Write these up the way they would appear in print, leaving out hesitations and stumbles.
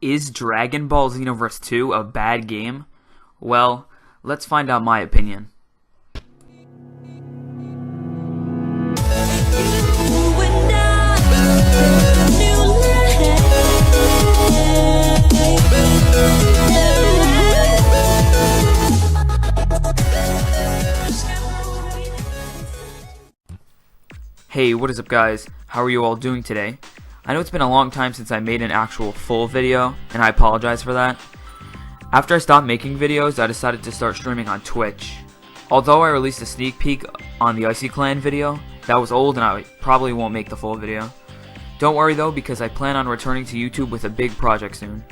Is Dragon Ball Xenoverse 2 a bad game? Well, let's find out my opinion. Hey, what is up guys? How are you all doing today? I know it's been a long time since I made an actual full video, and I apologize for that. After I stopped making videos, I decided to start streaming on Twitch. Although I released a sneak peek on the Icy Clan video, that was old and I probably won't make the full video. Don't worry though, because I plan on returning to YouTube with a big project soon.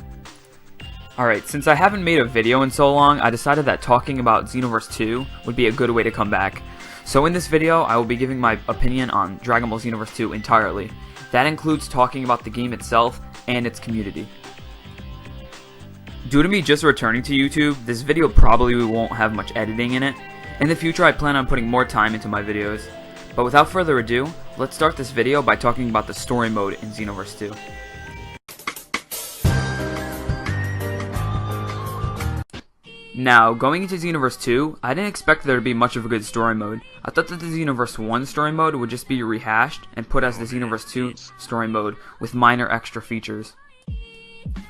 Alright, since I haven't made a video in so long, I decided that talking about Xenoverse 2 would be a good way to come back. So in this video, I will be giving my opinion on Dragon Ball Xenoverse 2 entirely. That includes talking about the game itself and its community. Due to me just returning to YouTube, this video probably won't have much editing in it. In the future, I plan on putting more time into my videos. But without further ado, let's start this video by talking about the story mode in Xenoverse 2. Now, going into Xenoverse 2, I didn't expect there to be much of a good story mode. I thought that the Xenoverse 1 story mode would just be rehashed and put as the Xenoverse 2 story mode with minor extra features.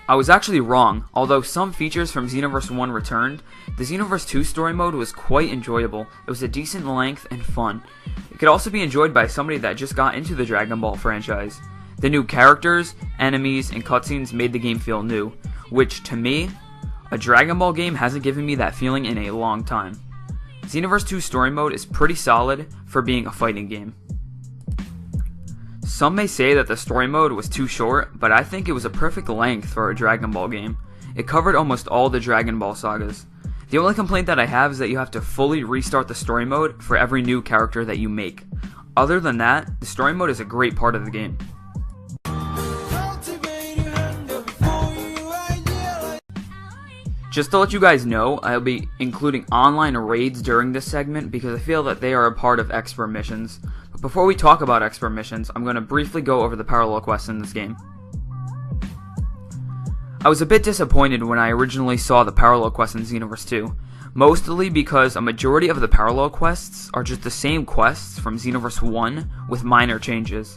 I was actually wrong. Although some features from Xenoverse 1 returned, the Xenoverse 2 story mode was quite enjoyable. It was a decent length and fun. It could also be enjoyed by somebody that just got into the Dragon Ball franchise. The new characters, enemies, and cutscenes made the game feel new, which to me, a Dragon Ball game hasn't given me that feeling in a long time. Xenoverse 2 story mode is pretty solid for being a fighting game. Some may say that the story mode was too short, but I think it was a perfect length for a Dragon Ball game. It covered almost all the Dragon Ball sagas. The only complaint that I have is that you have to fully restart the story mode for every new character that you make. Other than that, the story mode is a great part of the game. Just to let you guys know, I'll be including online raids during this segment because I feel that they are a part of expert missions. But before we talk about expert missions, I'm going to briefly go over the parallel quests in this game. I was a bit disappointed when I originally saw the parallel quests in Xenoverse 2, mostly because a majority of the parallel quests are just the same quests from Xenoverse 1 with minor changes.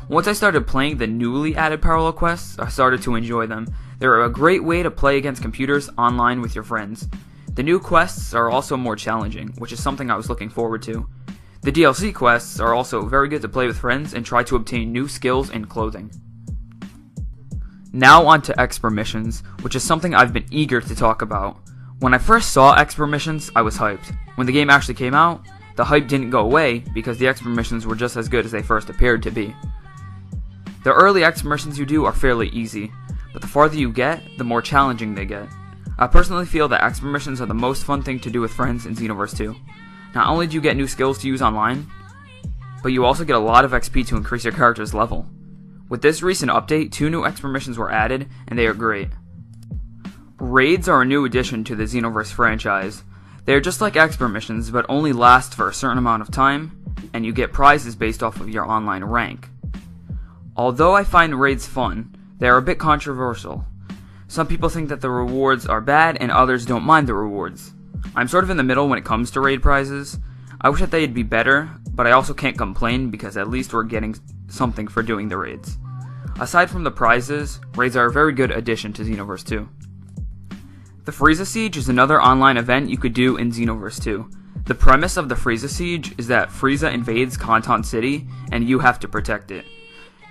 Once I started playing the newly added parallel quests, I started to enjoy them. They're a great way to play against computers online with your friends. The new quests are also more challenging, which is something I was looking forward to. The DLC quests are also very good to play with friends and try to obtain new skills and clothing. Now on to expert missions, which is something I've been eager to talk about. When I first saw expert missions, I was hyped. When the game actually came out, the hype didn't go away because the expert missions were just as good as they first appeared to be. The early expert missions you do are fairly easy, but the farther you get, the more challenging they get. I personally feel that expert missions are the most fun thing to do with friends in Xenoverse 2. Not only do you get new skills to use online, but you also get a lot of XP to increase your character's level. With this recent update, 2 new expert missions were added, and they are great. Raids are a new addition to the Xenoverse franchise. They are just like expert missions, but only last for a certain amount of time, and you get prizes based off of your online rank. Although I find raids fun, they are a bit controversial. Some people think that the rewards are bad and others don't mind the rewards. I'm sort of in the middle when it comes to raid prizes. I wish that they'd be better, but I also can't complain because at least we're getting something for doing the raids. Aside from the prizes, raids are a very good addition to Xenoverse 2. The Frieza Siege is another online event you could do in Xenoverse 2. The premise of the Frieza Siege is that Frieza invades Kanton City and you have to protect it.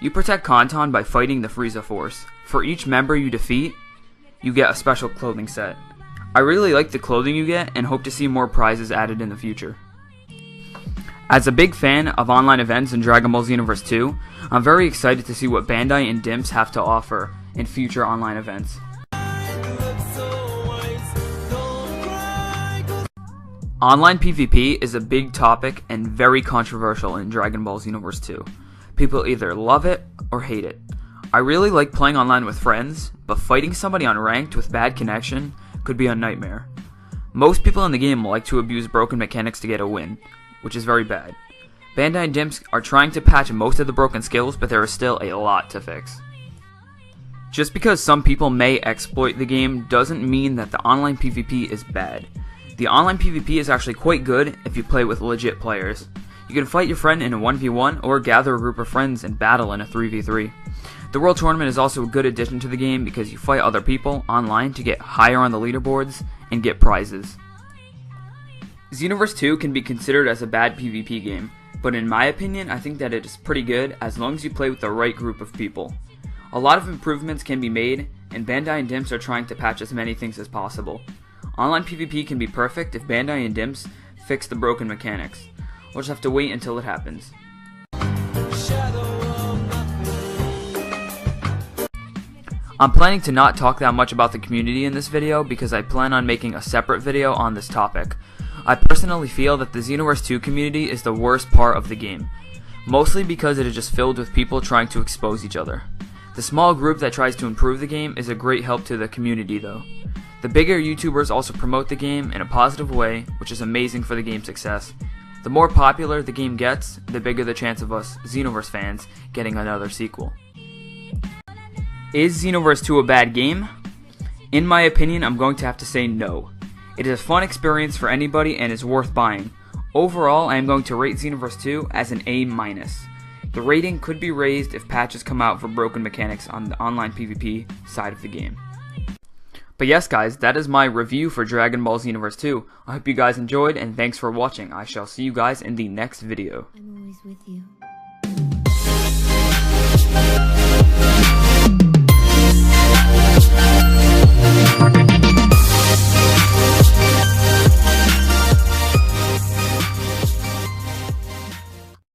You protect Kanton by fighting the Frieza Force. For each member you defeat, you get a special clothing set. I really like the clothing you get and hope to see more prizes added in the future. As a big fan of online events in Dragon Ball Xenoverse 2, I'm very excited to see what Bandai and Dimps have to offer in future online events. Online PvP is a big topic and very controversial in Dragon Ball Xenoverse 2. People either love it or hate it. I really like playing online with friends, but fighting somebody on ranked with bad connection could be a nightmare. Most people in the game like to abuse broken mechanics to get a win, which is very bad. Bandai and Dimps are trying to patch most of the broken skills, but there is still a lot to fix. Just because some people may exploit the game doesn't mean that the online PvP is bad. The online PvP is actually quite good if you play with legit players. You can fight your friend in a 1v1 or gather a group of friends and battle in a 3v3. The World Tournament is also a good addition to the game because you fight other people online to get higher on the leaderboards and get prizes. Xenoverse 2 can be considered as a bad PvP game, but in my opinion I think that it is pretty good as long as you play with the right group of people. A lot of improvements can be made, and Bandai and Dimps are trying to patch as many things as possible. Online PvP can be perfect if Bandai and Dimps fix the broken mechanics. We'll just have to wait until it happens. I'm planning to not talk that much about the community in this video because I plan on making a separate video on this topic. I personally feel that the Xenoverse 2 community is the worst part of the game, mostly because it is just filled with people trying to expose each other. The small group that tries to improve the game is a great help to the community though. The bigger YouTubers also promote the game in a positive way, which is amazing for the game's success. The more popular the game gets, the bigger the chance of us Xenoverse fans getting another sequel. Is Xenoverse 2 a bad game? In my opinion, I'm going to have to say no. It is a fun experience for anybody and is worth buying. Overall, I am going to rate Xenoverse 2 as an A-. The rating could be raised if patches come out for broken mechanics on the online PvP side of the game. But yes guys, that is my review for Dragon Ball Xenoverse 2. I hope you guys enjoyed and thanks for watching. I shall see you guys in the next video. I'm always with you.